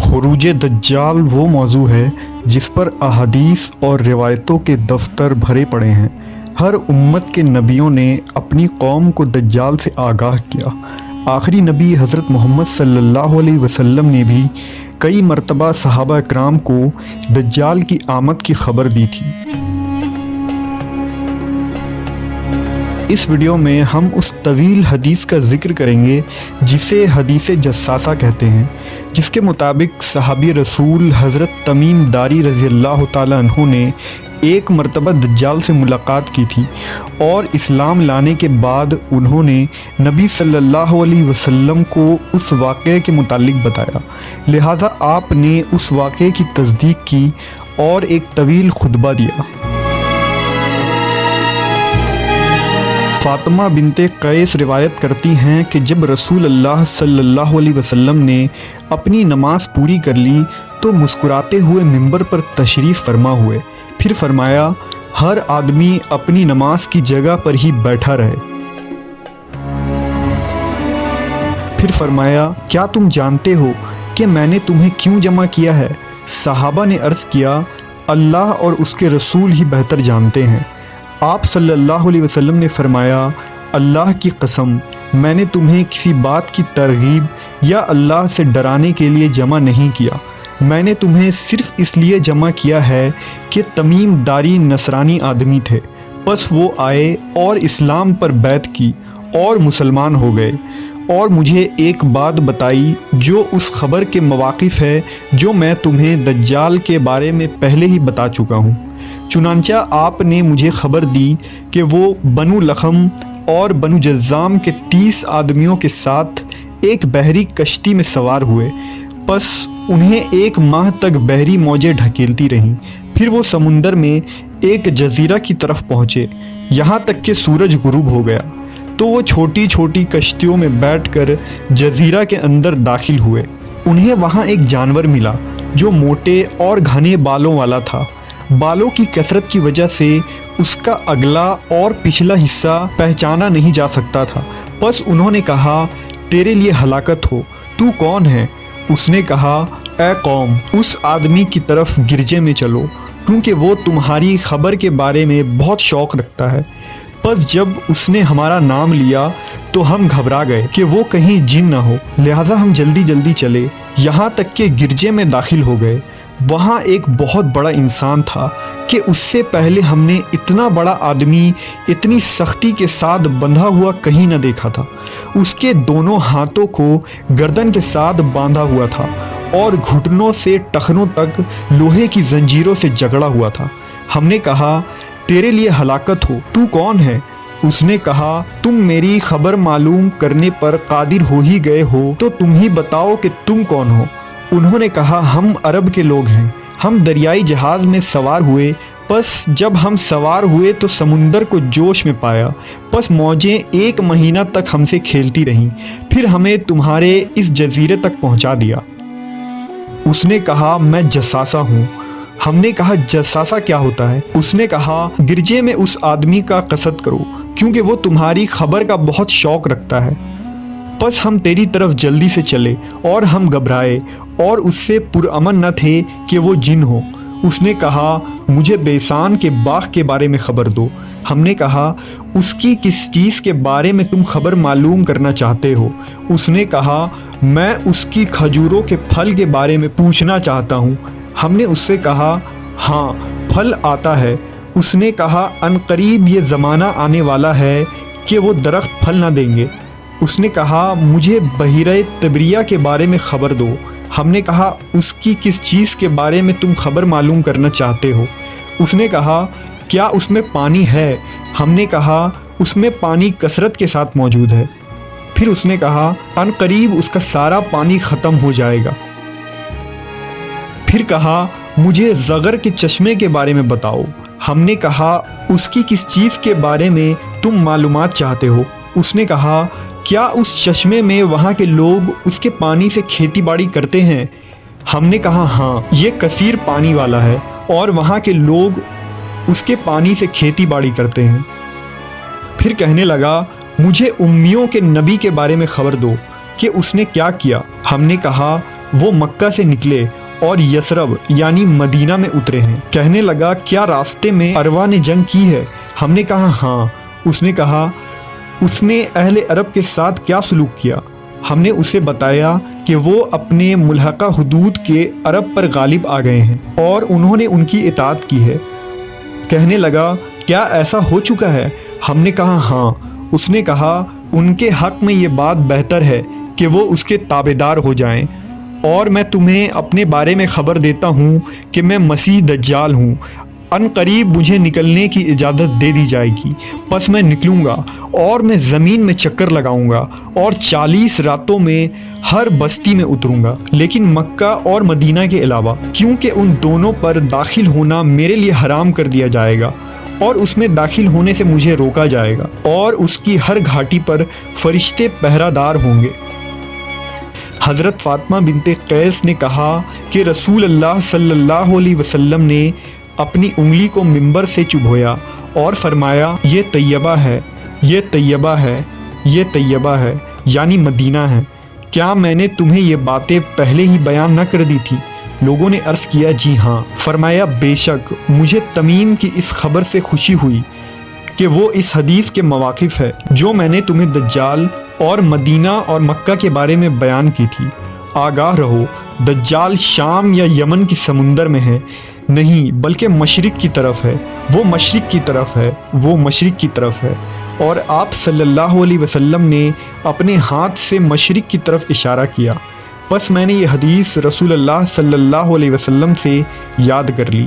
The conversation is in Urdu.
خروج دجال وہ موضوع ہے جس پر احادیث اور روایتوں کے دفتر بھرے پڑے ہیں۔ ہر امت کے نبیوں نے اپنی قوم کو دجال سے آگاہ کیا۔ آخری نبی حضرت محمد صلی اللہ علیہ وسلم نے بھی کئی مرتبہ صحابہ اکرام کو دجال کی آمد کی خبر دی تھی۔ اس ویڈیو میں ہم اس طویل حدیث کا ذکر کریں گے جسے حدیث جساسہ کہتے ہیں، جس کے مطابق صحابی رسول حضرت تمیم داری رضی اللہ تعالیٰ عنہ نے ایک مرتبہ دجال سے ملاقات کی تھی اور اسلام لانے کے بعد انہوں نے نبی صلی اللہ علیہ وسلم کو اس واقعے کے متعلق بتایا، لہٰذا آپ نے اس واقعے کی تصدیق کی اور ایک طویل خطبہ دیا۔ فاطمہ بنت قیس روایت کرتی ہیں کہ جب رسول اللہ صلی اللہ علیہ وسلم نے اپنی نماز پوری کر لی تو مسکراتے ہوئے منبر پر تشریف فرما ہوئے، پھر فرمایا ہر آدمی اپنی نماز کی جگہ پر ہی بیٹھا رہے۔ پھر فرمایا کیا تم جانتے ہو کہ میں نے تمہیں کیوں جمع کیا ہے؟ صحابہ نے عرض کیا اللہ اور اس کے رسول ہی بہتر جانتے ہیں۔ آپ صلی اللہ علیہ وسلم نے فرمایا اللہ کی قسم میں نے تمہیں کسی بات کی ترغیب یا اللہ سے ڈرانے کے لیے جمع نہیں کیا، میں نے تمہیں صرف اس لیے جمع کیا ہے کہ تمیم داری نصرانی آدمی تھے، پس وہ آئے اور اسلام پر بیعت کی اور مسلمان ہو گئے، اور مجھے ایک بات بتائی جو اس خبر کے مواقف ہے جو میں تمہیں دجال کے بارے میں پہلے ہی بتا چکا ہوں۔ چنانچہ آپ نے مجھے خبر دی کہ وہ بنو لخم اور بنو جذام کے 30 آدمیوں کے ساتھ ایک بحری کشتی میں سوار ہوئے، پس انہیں 1 ماہ تک بحری موجیں ڈھکیلتی رہیں، پھر وہ سمندر میں ایک جزیرہ کی طرف پہنچے، یہاں تک کہ سورج غروب ہو گیا، تو وہ چھوٹی چھوٹی کشتیوں میں بیٹھ کر جزیرہ کے اندر داخل ہوئے۔ انہیں وہاں ایک جانور ملا جو موٹے اور گھنے بالوں والا تھا، بالوں کی کثرت کی وجہ سے اس کا اگلا اور پچھلا حصہ پہچانا نہیں جا سکتا تھا، پس انہوں نے کہا تیرے لیے ہلاکت ہو، تو کون ہے؟ اس نے کہا اے قوم اس آدمی کی طرف گرجے میں چلو کیونکہ وہ تمہاری خبر کے بارے میں بہت شوق رکھتا ہے۔ پس جب اس نے ہمارا نام لیا تو ہم گھبرا گئے کہ وہ کہیں جن نہ ہو، لہٰذا ہم جلدی جلدی چلے، یہاں تک کہ گرجے میں داخل ہو گئے۔ وہاں ایک بہت بڑا انسان تھا کہ اس سے پہلے ہم نے اتنا بڑا آدمی اتنی سختی کے ساتھ بندھا ہوا کہیں نہ دیکھا تھا۔ اس کے دونوں ہاتھوں کو گردن کے ساتھ باندھا ہوا تھا اور گھٹنوں سے ٹخنوں تک لوہے کی زنجیروں سے جکڑا ہوا تھا۔ ہم نے کہا تیرے لیے ہلاکت ہو، تو کون ہے؟ اس نے کہا تم میری خبر معلوم کرنے پر قادر ہو ہی گئے ہو تو تم ہی بتاؤ کہ تم کون ہو۔ انہوں نے کہا ہم عرب کے لوگ ہیں، ہم دریائی جہاز میں سوار ہوئے، پس جب ہم سوار ہوئے تو سمندر کو جوش میں پایا، پس موجیں 1 مہینہ تک ہم سے کھیلتی رہیں، پھر ہمیں تمہارے اس جزیرے تک پہنچا دیا۔ اس نے کہا میں جساسہ ہوں۔ ہم نے کہا جساسہ کیا ہوتا ہے؟ اس نے کہا گرجے میں اس آدمی کا قصد کرو کیونکہ وہ تمہاری خبر کا بہت شوق رکھتا ہے۔ پس ہم تیری طرف جلدی سے چلے اور ہم گھبرائے اور اس سے پرامن نہ تھے کہ وہ جن ہو۔ اس نے کہا مجھے بیسان کے باغ کے بارے میں خبر دو۔ ہم نے کہا اس کی کس چیز کے بارے میں تم خبر معلوم کرنا چاہتے ہو؟ اس نے کہا میں اس کی کھجوروں کے پھل کے بارے میں پوچھنا چاہتا ہوں۔ ہم نے اس سے کہا ہاں پھل آتا ہے۔ اس نے کہا عنقریب یہ زمانہ آنے والا ہے کہ وہ درخت پھل نہ دیں گے۔ اس نے کہا مجھے بحیرہ طبریہ کے بارے میں خبر دو۔ ہم نے کہا اس کی کس چیز کے بارے میں تم خبر معلوم کرنا چاہتے ہو؟ اس نے کہا کیا اس میں پانی ہے؟ ہم نے کہا اس میں پانی کثرت کے ساتھ موجود ہے۔ پھر اس نے کہا عنقریب اس کا سارا پانی ختم ہو جائے گا۔ پھر کہا مجھے زغر کے چشمے کے بارے میں بتاؤ۔ ہم نے کہا اس کی کس چیز کے بارے میں تم معلومات چاہتے ہو؟ اس نے کہا کیا اس چشمے میں وہاں کے لوگ اس کے پانی سے کھیتی باڑی کرتے ہیں؟ ہم نے کہا ہاں یہ کثیر پانی والا ہے اور وہاں کے لوگ اس کے پانی سے کھیتی باڑی کرتے ہیں۔ پھر کہنے لگا مجھے امیوں کے نبی کے بارے میں خبر دو کہ اس نے کیا کیا۔ ہم نے کہا وہ مکہ سے نکلے اور یثرب یعنی مدینہ میں اترے ہیں۔ کہنے لگا کیا راستے میں عروہ نے جنگ کی ہے؟ ہم نے کہا ہاں۔ اس نے کہا اس نے اہل عرب کے ساتھ کیا سلوک کیا؟ ہم نے اسے بتایا کہ وہ اپنے ملحقہ حدود کے عرب پر غالب آ گئے ہیں اور انہوں نے ان کی اطاعت کی ہے۔ کہنے لگا کیا ایسا ہو چکا ہے؟ ہم نے کہا ہاں۔ اس نے کہا ان کے حق میں یہ بات بہتر ہے کہ وہ اس کے تابعدار ہو جائیں، اور میں تمہیں اپنے بارے میں خبر دیتا ہوں کہ میں مسیح دجال ہوں۔ ان قریب مجھے نکلنے کی اجازت دے دی جائے گی، پس میں نکلوں گا اور میں زمین میں چکر لگاؤں گا اور 40 راتوں میں ہر بستی میں اتروں گا، لیکن مکہ اور مدینہ کے علاوہ، کیونکہ ان دونوں پر داخل ہونا میرے لیے حرام کر دیا جائے گا اور اس میں داخل ہونے سے مجھے روکا جائے گا، اور اس کی ہر گھاٹی پر فرشتے پہرہ دار ہوں گے۔ حضرت فاطمہ بنت قیس نے کہا کہ رسول اللہ صلی اللہ علیہ وسلم نے اپنی انگلی کو منبر سے چبھویا اور فرمایا یہ طیبہ ہے، یہ طیبہ ہے، یہ طیبہ ہے، یعنی مدینہ ہے۔ کیا میں نے تمہیں یہ باتیں پہلے ہی بیان نہ کر دی تھی؟ لوگوں نے عرض کیا جی ہاں۔ فرمایا بے شک مجھے تمیم کی اس خبر سے خوشی ہوئی کہ وہ اس حدیث کے مواقف ہے جو میں نے تمہیں دجال اور مدینہ اور مکہ کے بارے میں بیان کی تھی۔ آگاہ رہو، دجال شام یا یمن کی سمندر میں ہے نہیں، بلکہ مشرق کی طرف ہے، وہ مشرق کی طرف ہے، وہ مشرق کی طرف ہے۔ اور آپ صلی اللہ علیہ وسلم نے اپنے ہاتھ سے مشرق کی طرف اشارہ کیا، بس میں نے یہ حدیث رسول اللہ صلی اللہ علیہ وسلم سے یاد کر لی۔